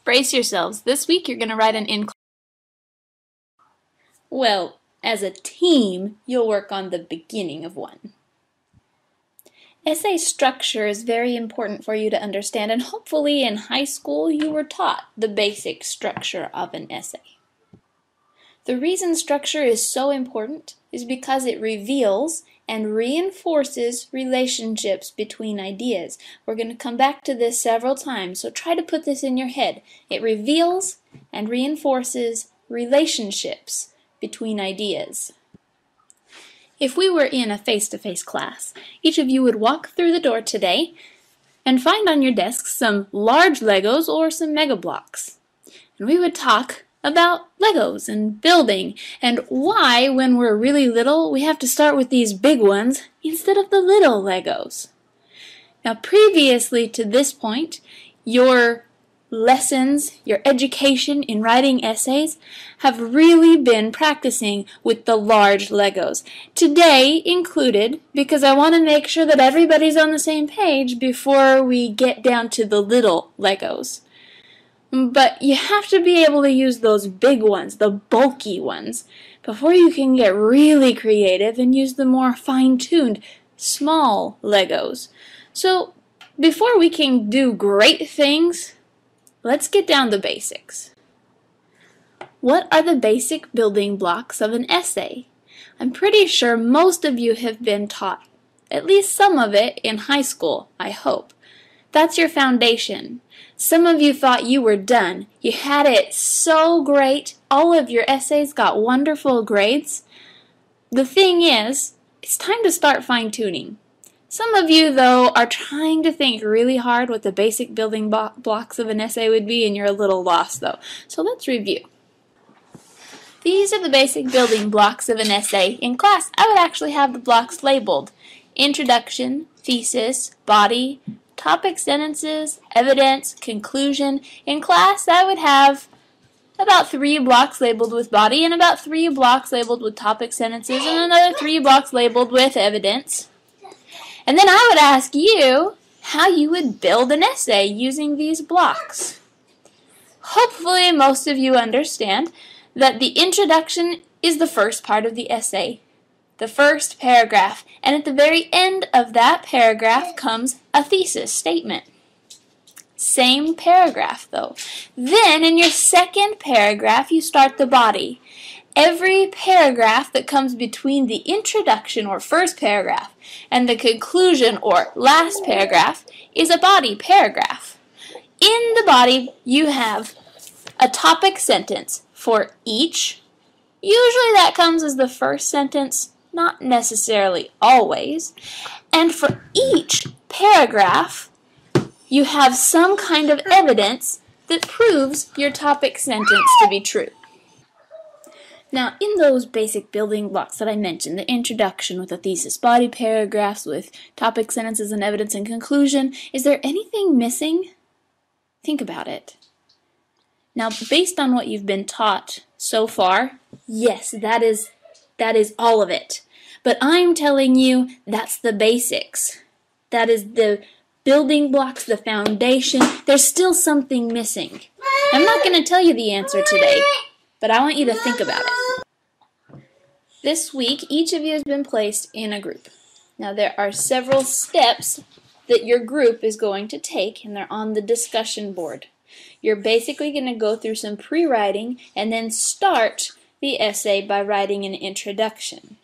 Brace yourselves. This week you're going to write an in-class. Well, as a team, you'll work on the beginning of one. Essay structure is very important for you to understand, and hopefully in high school you were taught the basic structure of an essay. The reason structure is so important is because it reveals and reinforces relationships between ideas. We're going to come back to this several times, so try to put this in your head. It reveals and reinforces relationships between ideas. If we were in a face-to-face class, each of you would walk through the door today and find on your desks some large Legos or some Mega Bloks. And we would talk about Legos and building and why, when we're really little, we have to start with these big ones instead of the little Legos. Now, previously to this point, your lessons, your education in writing essays have really been practicing with the large Legos. Today included, because I want to make sure that everybody's on the same page before we get down to the little Legos. But you have to be able to use those big ones, the bulky ones, before you can get really creative and use the more fine-tuned, small Legos. So, before we can do great things, let's get down to basics. What are the basic building blocks of an essay? I'm pretty sure most of you have been taught at least some of it in high school, I hope. That's your foundation. Some of you thought you were done. You had it so great. All of your essays got wonderful grades. The thing is, it's time to start fine-tuning. Some of you, though, are trying to think really hard what the basic building blocks of an essay would be, and you're a little lost, though. So let's review. These are the basic building blocks of an essay. In class, I would actually have the blocks labeled: introduction, thesis, body, topic sentences, evidence, conclusion. In class, I would have about 3 blocks labeled with body and about 3 blocks labeled with topic sentences and another 3 blocks labeled with evidence. And then I would ask you how you would build an essay using these blocks. Hopefully most of you understand that the introduction is the first part of the essay, the first paragraph, and at the very end of that paragraph comes a thesis statement. Same paragraph though. Then in your second paragraph you start the body. Every paragraph that comes between the introduction or first paragraph and the conclusion or last paragraph is a body paragraph. In the body you have a topic sentence for each. Usually that comes as the first sentence, not necessarily always. And for each paragraph you have some kind of evidence that proves your topic sentence to be true. Now, in those basic building blocks that I mentioned, the introduction with a thesis, body paragraphs with topic sentences and evidence and conclusion, is there anything missing? Think about it. Now, based on what you've been taught so far, yes, that is all of it. But I'm telling you, that's the basics. That is the building blocks, the foundation. There's still something missing. I'm not going to tell you the answer today, but I want you to think about it. This week, each of you has been placed in a group. Now, there are several steps that your group is going to take, and they're on the discussion board. You're basically going to go through some pre-writing and then start the essay by writing an introduction.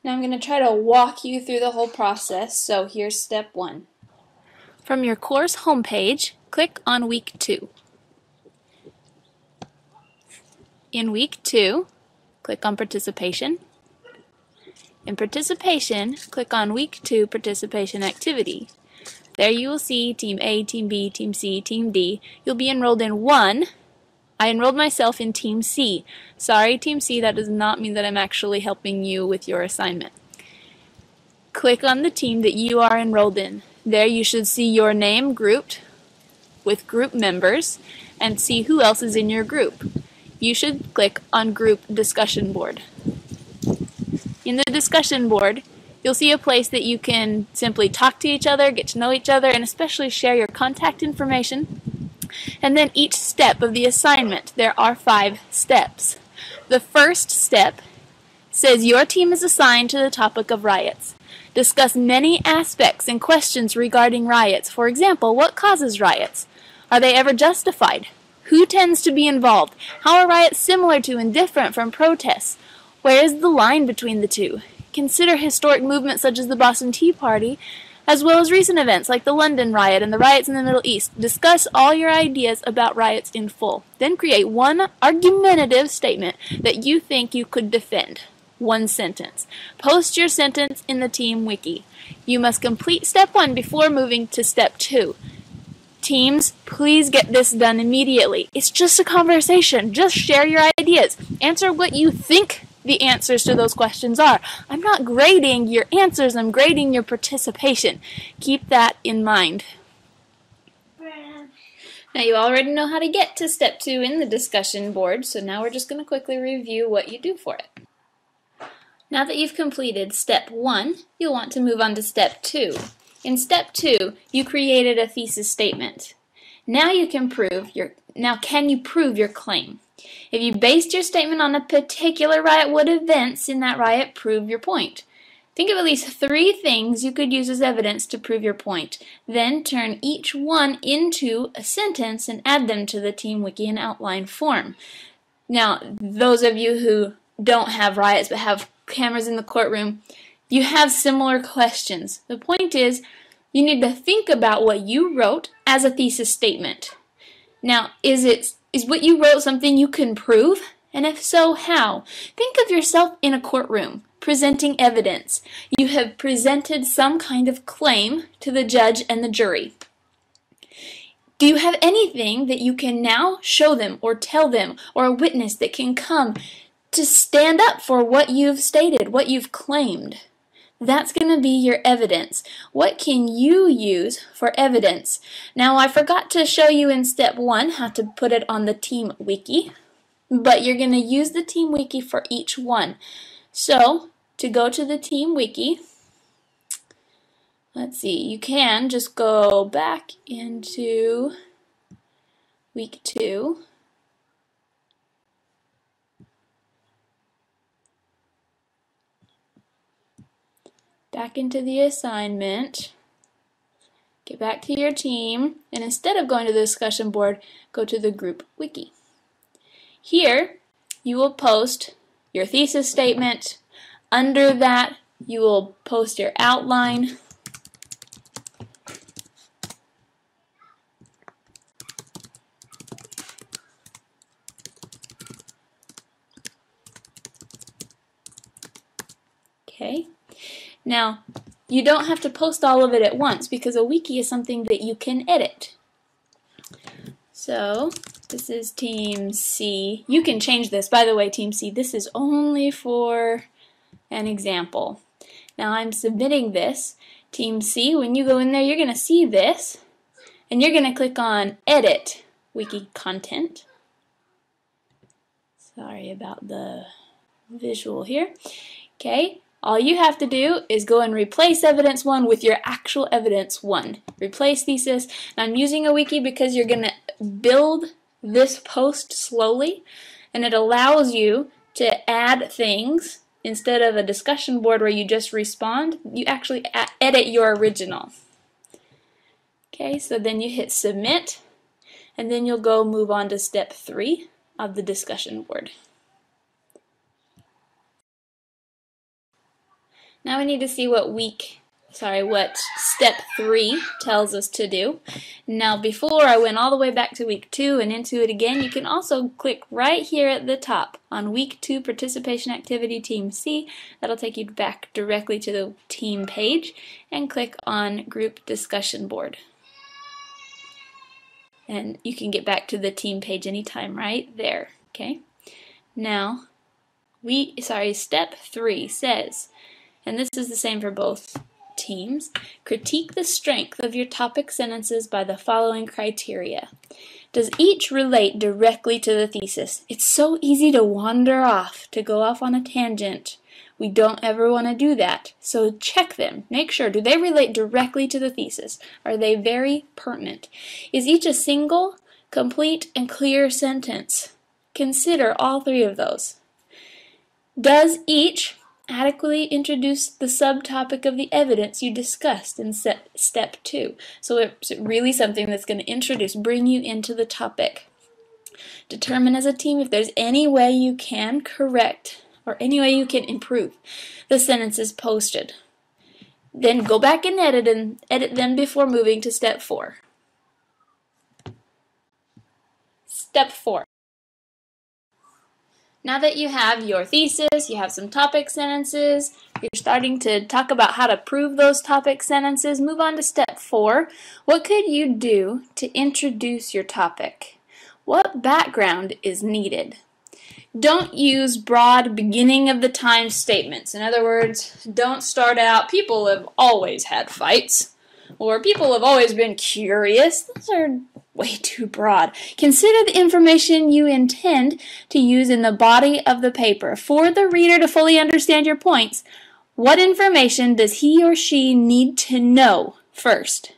Now, I'm going to try to walk you through the whole process, so here's step 1. From your course homepage, click on Week 2. In Week 2, click on Participation. In Participation, click on Week 2 Participation Activity. There you will see Team A, Team B, Team C, Team D. You'll be enrolled in 1. I enrolled myself in Team C. Sorry, Team C, that does not mean that I'm actually helping you with your assignment. Click on the team that you are enrolled in. There you should see your name grouped with group members and see who else is in your group. You should click on Group Discussion Board. In the discussion board, you'll see a place that you can simply talk to each other, get to know each other, and especially share your contact information. And then each step of the assignment. There are 5 steps. The first step says your team is assigned to the topic of riots. Discuss many aspects and questions regarding riots. For example, what causes riots? Are they ever justified? Who tends to be involved? How are riots similar to and different from protests? Where is the line between the two? Consider historic movements such as the Boston Tea Party, as well as recent events like the London riot and the riots in the Middle East. Discuss all your ideas about riots in full. Then create one argumentative statement that you think you could defend. 1 sentence. Post your sentence in the team wiki. You must complete step 1 before moving to step 2. Teams, please get this done immediately. It's just a conversation. Just share your ideas. Answer what you think the answers to those questions are. I'm not grading your answers, I'm grading your participation. Keep that in mind. Now you already know how to get to step 2 in the discussion board, so now we're just going to quickly review what you do for it. Now that you've completed step 1, you'll want to move on to step 2. In step 2, you created a thesis statement. Now can you prove your claim? If you based your statement on a particular riot, what events in that riot prove your point? Think of at least 3 things you could use as evidence to prove your point. Then turn each one into a sentence and add them to the Team Wiki in outline form. Now, those of you who don't have riots but have cameras in the courtroom, you have similar questions. The point is, you need to think about what you wrote as a thesis statement. Now, is what you wrote something you can prove? And if so, how? Think of yourself in a courtroom, presenting evidence. You have presented some kind of claim to the judge and the jury. Do you have anything that you can now show them or tell them, or a witness that can come to stand up for what you've stated, what you've claimed? That's going to be your evidence. What can you use for evidence? Now, I forgot to show you in step 1 how to put it on the Team Wiki, but you're going to use the Team Wiki for each one. So, to go to the Team Wiki, let's see, you can just go back into week 2. Back into the assignment, get back to your team, and instead of going to the discussion board, go to the group wiki. Here, you will post your thesis statement. Under that, you will post your outline. Okay. Now, you don't have to post all of it at once because a wiki is something that you can edit. So, this is Team C. You can change this. By the way, Team C, this is only for an example. Now, I'm submitting this. Team C, when you go in there, you're going to see this, and you're going to click on Edit Wiki Content. Sorry about the visual here. Okay. All you have to do is go and replace evidence 1 with your actual evidence 1. Replace thesis. And I'm using a wiki because you're going to build this post slowly, and it allows you to add things instead of a discussion board where you just respond. You actually edit your original. Okay, so then you hit submit, and then you'll go move on to step 3 of the discussion board. Now we need to see what step 3 tells us to do. Now before I went all the way back to week 2 and into it again, you can also click right here at the top on week 2 participation activity Team C. That'll take you back directly to the team page, and click on group discussion board. And you can get back to the team page anytime right there. Okay. Now step 3 says, and this is the same for both teams, critique the strength of your topic sentences by the following criteria. Does each relate directly to the thesis? It's so easy to wander off, to go off on a tangent. We don't ever want to do that. So check them. Make sure, do they relate directly to the thesis? Are they very pertinent? Is each a single Complete and clear sentence. Consider all three of those. Does each adequately introduce the subtopic of the evidence you discussed in step 2? So it's really something that's going to bring you into the topic. Determine as a team if there's any way you can correct or any way you can improve the sentences posted. Then go back and edit them before moving to step 4. Step 4. Now that you have your thesis, you have some topic sentences, you're starting to talk about how to prove those topic sentences, move on to step 4. What could you do to introduce your topic? What background is needed? Don't use broad beginning of the time statements. In other words, don't start out, people have always had fights, or people have always been curious. Those are way too broad. Consider the information you intend to use in the body of the paper. For the reader to fully understand your points, what information does he or she need to know first?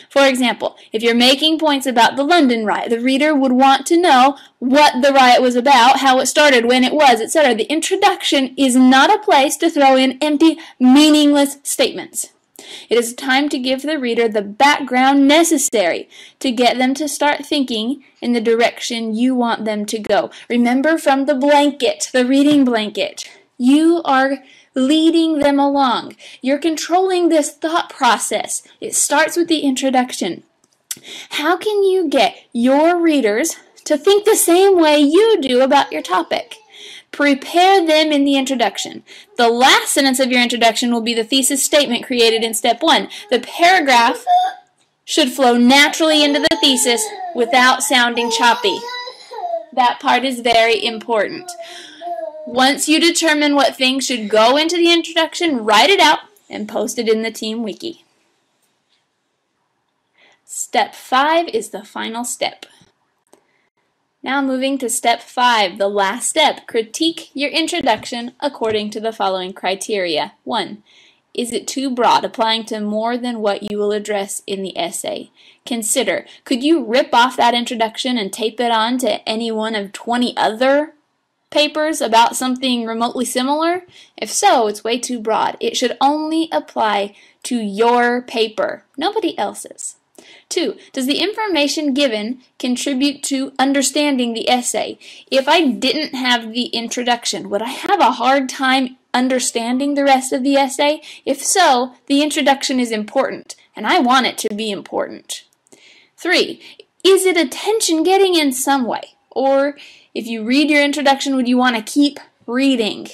For example, if you're making points about the London riot, the reader would want to know what the riot was about, how it started, when it was, etc. The introduction is not a place to throw in empty, meaningless statements. It is time to give the reader the background necessary to get them to start thinking in the direction you want them to go. Remember from the blanket, the reading blanket, you are leading them along. You're controlling this thought process. It starts with the introduction. How can you get your readers to think the same way you do about your topic? Prepare them in the introduction. The last sentence of your introduction will be the thesis statement created in step 1. The paragraph should flow naturally into the thesis without sounding choppy. That part is very important. Once you determine what things should go into the introduction, write it out and post it in the team wiki. Step 5 is the final step. Now moving to step 5, the last step. Critique your introduction according to the following criteria. 1. Is it too broad, applying to more than what you will address in the essay? Consider, could you rip off that introduction and tape it on to any one of 20 other papers about something remotely similar? If so, it's way too broad. It should only apply to your paper, nobody else's. 2. Does the information given contribute to understanding the essay? If I didn't have the introduction, would I have a hard time understanding the rest of the essay? If so, the introduction is important, and I want it to be important. 3. Is it attention-getting in some way? Or if you read your introduction, would you want to keep reading?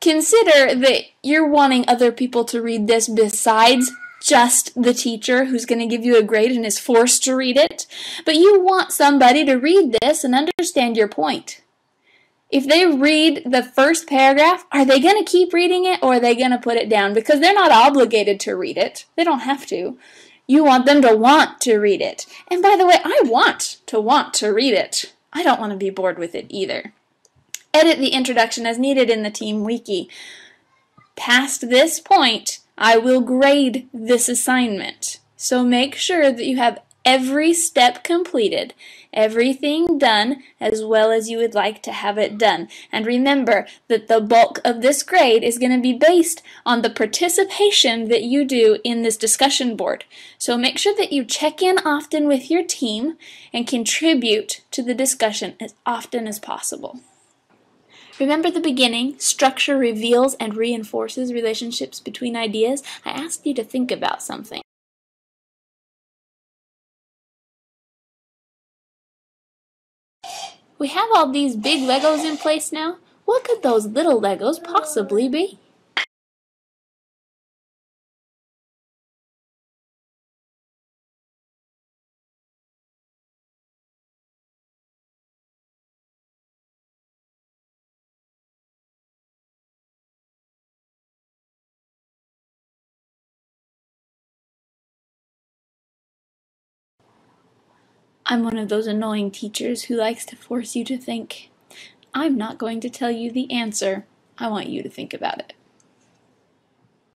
Consider that you're wanting other people to read this besides just the teacher who's going to give you a grade and is forced to read it, but you want somebody to read this and understand your point. If they read the first paragraph, are they going to keep reading it or are they going to put it down? Because they're not obligated to read it. They don't have to. You want them to want to read it. And by the way, I want to read it. I don't want to be bored with it either. Edit the introduction as needed in the team wiki. Past this point, I will grade this assignment. So make sure that you have every step completed, everything done as well as you would like to have it done. And remember that the bulk of this grade is going to be based on the participation that you do in this discussion board. So make sure that you check in often with your team and contribute to the discussion as often as possible. Remember the beginning, structure reveals and reinforces relationships between ideas? I asked you to think about something. We have all these big Legos in place now. What could those little Legos possibly be? I'm one of those annoying teachers who likes to force you to think. I'm not going to tell you the answer. I want you to think about it.